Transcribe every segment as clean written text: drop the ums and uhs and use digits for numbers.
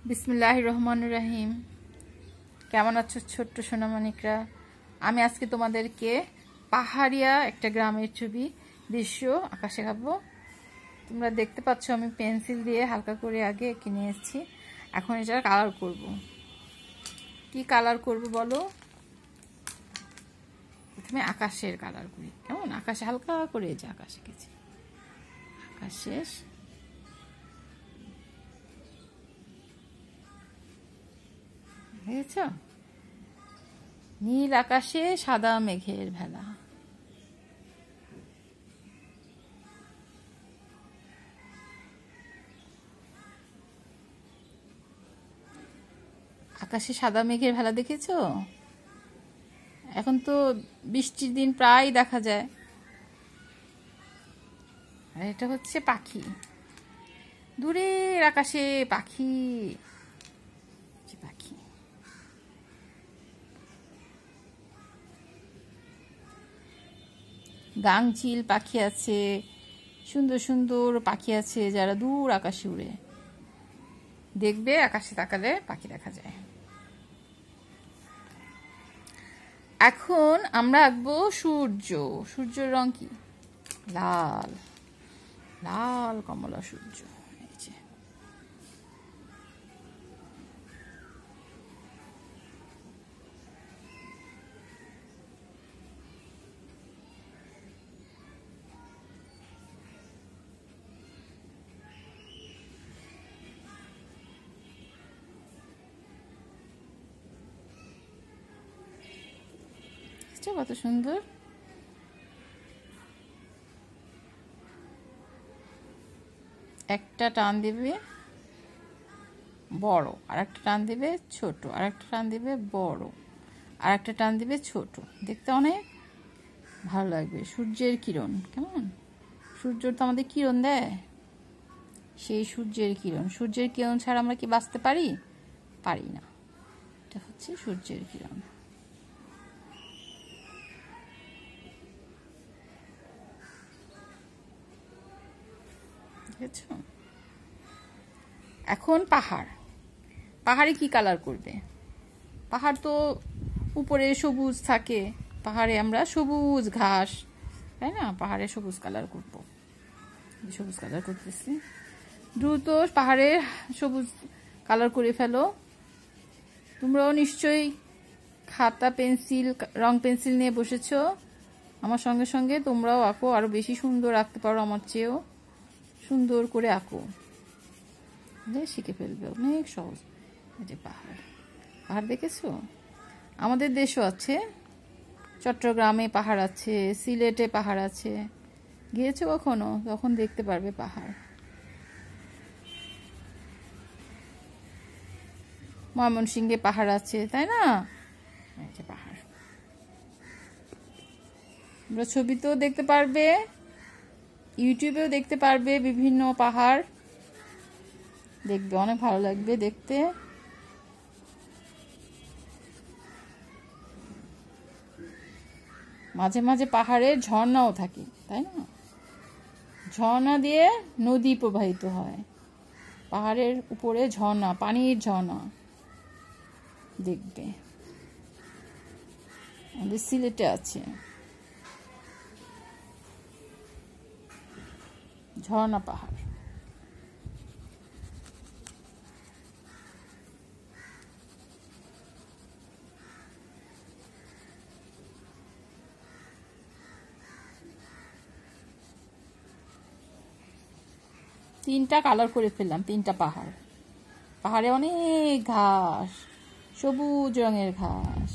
বিসমিল্লাহির রহমানির রহিম। কেমন আছো ছোট্ট সোনামণিকরা? আমি আজকে তোমাদেরকে পাহাড়িয়া একটা গ্রামের ছবি দৃশ্য আঁকা শেখাবো। তোমরা দেখতে পাচ্ছ আমি পেন্সিল দিয়ে হালকা করে আগে এঁকে নিয়েছি। এখন এটা কালার করব। কি কালার করব বলো? প্রথমে আকাশের কালার করি। কেমন? আকাশে হালকা করে যে আকাশ এঁকেছি। আকাশ শেষ। বুঝেছ? নীল আকাশে সাদা মেঘের ভেলা। আকাশে সাদা মেঘের ভেলা দেখেছো? এখন তো বৃষ্টির দিন প্রায় দেখা যায়। আর এটা হচ্ছে পাখি, দূরের আকাশে পাখি। পাখি গাংচিল পাখি আছে, সুন্দর সুন্দর পাখি আছে যারা দূর আকাশে উড়ে। দেখবে আকাশে তাকালে পাখি দেখা যায়। এখন আমরা আঁকবো সূর্য। সূর্যের রং কি? লাল, লাল কমলা সূর্য। এই যে কত সুন্দর। একটা টান দিবে বড়, আর একটা টান দিবে ছোট, আর একটা টান দিবে বড়, আর একটা টান দিবে ছোট। দেখতে অনেক ভালো লাগবে। সূর্যের কিরণ, কেমন? সূর্য তো আমাদের কিরণ দেয়, সেই সূর্যের কিরণ। সূর্যের কিরণ ছাড়া আমরা কি বাঁচতে পারি? পারি না। এটা হচ্ছে সূর্যের কিরণ। এখন পাহাড়। পাহাড়ে কি কালার করবে? পাহাড় তো উপরে সবুজ থাকে, পাহাড়ে আমরা সবুজ ঘাস, তাই না? পাহাড়ে সবুজ কালার করব। সবুজ কালার করতেছি। দ্রুত পাহাড়ে সবুজ কালার করে ফেলো। তোমরাও নিশ্চয়ই খাতা পেন্সিল রং পেন্সিল নিয়ে বসেছো। আমার সঙ্গে সঙ্গে তোমরাও আঁকো, আরো বেশি সুন্দর আঁকতে পারো, আমার চেয়েও সুন্দর করে আঁকো। শিখে ফেলবে, অনেক সহজ। এই যে পাহাড়, পাহাড় দেখেছো? আমাদের দেশও আছে, চট্টগ্রামে পাহাড় আছে, সিলেটে পাহাড় আছে। গিয়েছো কখনো? তখন দেখতে পারবে পাহাড়। ময়মনসিংহে পাহাড় আছে, তাই না? এই যে পাহাড়, তোমরা ছবিতেও দেখতে পারবে, ইউটিউবেও দেখতে পারবে বিভিন্ন পাহাড়। দেখবে অনেক ভালো লাগবে দেখতে। মাঝে মাঝে পাহাড়ের ঝর্ণাও থাকে, তাই না? ঝর্ণা দিয়ে নদী প্রবাহিত হয়। পাহাড়ের উপরে ঝর্ণা, পানির ঝর্ণা দেখবে। আমাদের সিলেটে আছে ঝর্ণা পাহাড়। তিনটা কালার করে ফেললাম, তিনটা পাহাড়। পাহাড়ে অনেক ঘাস, সবুজ রঙের ঘাস।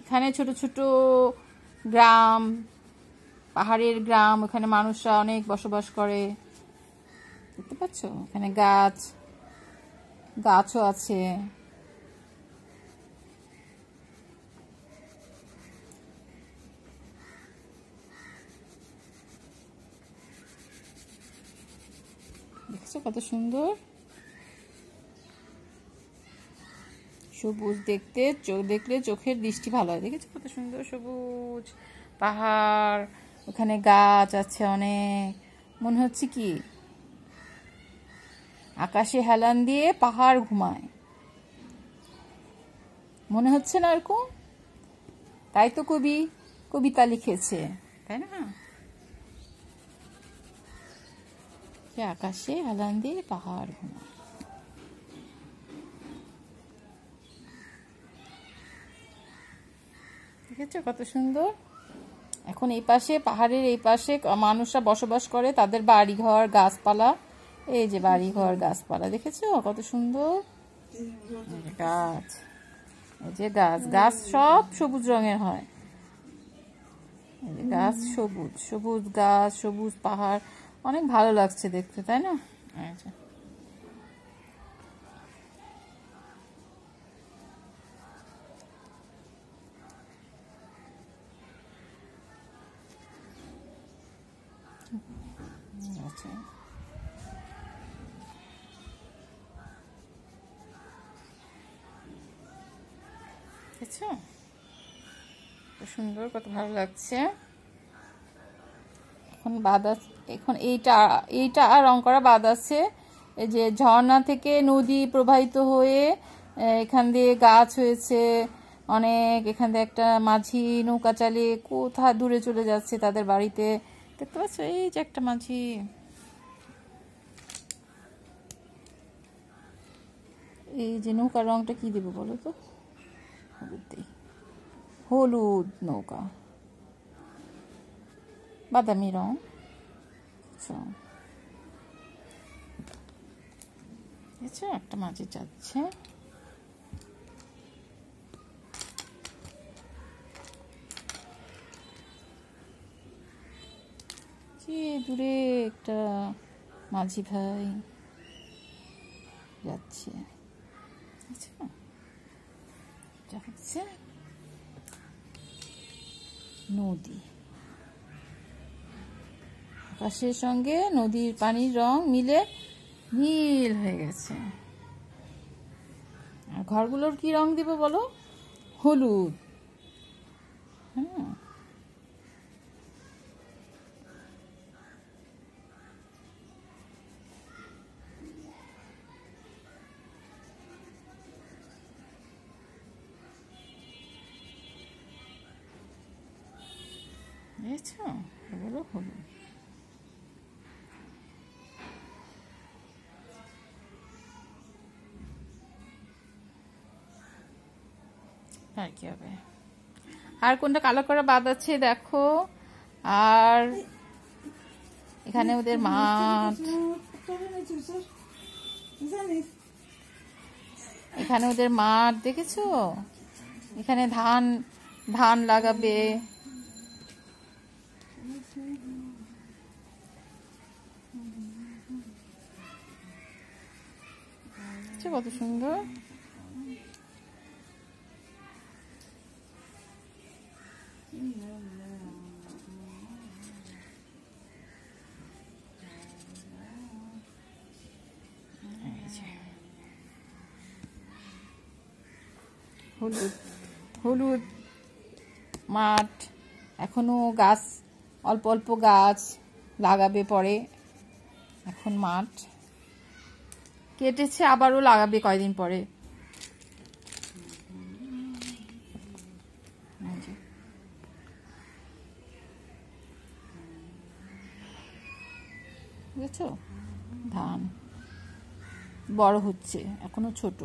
এখানে ছোট ছোট গ্রাম, পাহাড়ের গ্রাম, ওখানে মানুষরা অনেক বসবাস করে। দেখতে পাচ্ছ? এখানে গাছও আছে। দেখছো কত সুন্দর সবুজ, দেখলে চোখের দৃষ্টি ভালো হয়। দেখেছো কত সুন্দর সবুজ পাহাড়, ওখানে গাছ আছে অনেক, মনে হচ্ছে কি আকাশে হেলান দিয়ে পাহাড় ঘুমায়, মনে হচ্ছে না এরকম? তাই তো কবি কবিতা লিখেছে, তাই না? আকাশে হেলান দিয়ে পাহাড় ঘুমায়। দেখেছো কত সুন্দর? এখন এই পাশে, পাহাড়ের এই পাশে মানুষরা বসবাস করে, তাদের বাড়িঘর গাছপালা, এই যে বাড়িঘর গাছপালা, দেখেছো কত সুন্দর গাছ, এই যে গাছ সব সবুজ রঙের হয়, এই যে গাছ সবুজ, সবুজ গাছ, সবুজ পাহাড়, অনেক ভালো লাগছে দেখতে, তাই না? আচ্ছা, দেখছো সুন্দর, কত ভালো লাগছে। এখন এখন এইটা রং করা বাদ আছে, এই যে ঝর্ণা থেকে নদী প্রবাহিত হয়ে এখান দিয়ে গাছ হয়েছে অনেক, এখান দিয়ে একটা মাঝি নৌকা চালিয়ে কোথায় দূরে চলে যাচ্ছে তাদের বাড়িতে, দেখতে পাচ্ছ? এই যে একটা মাঝি, এই যে নৌকার রংটা কি দেবো বলো তো? হলুদ দিই, হলুদ নৌকা, বাদামি রং, আচ্ছা একটা মাঝি যাচ্ছে, দূরে একটা মাঝি ভাই যাচ্ছে, আচ্ছা হচ্ছে নদী, আকাশের সঙ্গে নদীর পানির রং মিলে নীল হয়ে গেছে। আর ঘরগুলোর কি রং দিব বলো? হলুদ। হ্যাঁ, বুঝেছো? এগুলো হলুদ। আর কি হবে? আর কোনটা কালো করা বাদ আছে দেখো। আর এখানে ওদের মাঠ, এখানে ওদের মাঠ দেখেছো? এখানে ধান লাগাবে, কত সুন্দর। হলুদ হলুদ মাঠ, এখনো গাছ, অল্প অল্প গাছ লাগাবে পরে, এখন মাঠ কেটেছে, আবারও লাগাবে কয়দিন পরে। বুঝেছো? ধান বড় হচ্ছে, এখনো ছোট।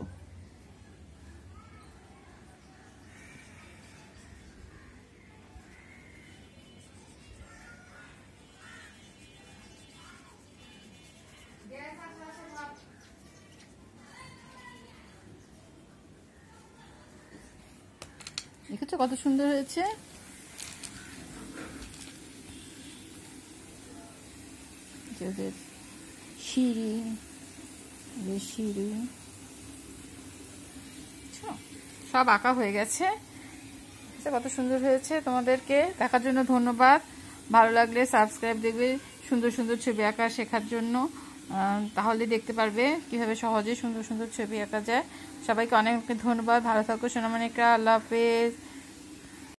দেখেছো কত সুন্দর হয়েছে? সিঁড়ি, সব আঁকা হয়ে গেছে, কত সুন্দর হয়েছে। তোমাদেরকে দেখার জন্য ধন্যবাদ। ভালো লাগলে সাবস্ক্রাইব, দেখবে সুন্দর সুন্দর ছবি আঁকা শেখার জন্য। তাহলে দেখতে পারবে কিভাবে সহজে সুন্দর সুন্দর ছবি আঁকা যায়। সবাইকে অনেক ধন্যবাদ। ভালো থাকো সোনামণিকা। আল্লাহ হাফেজ।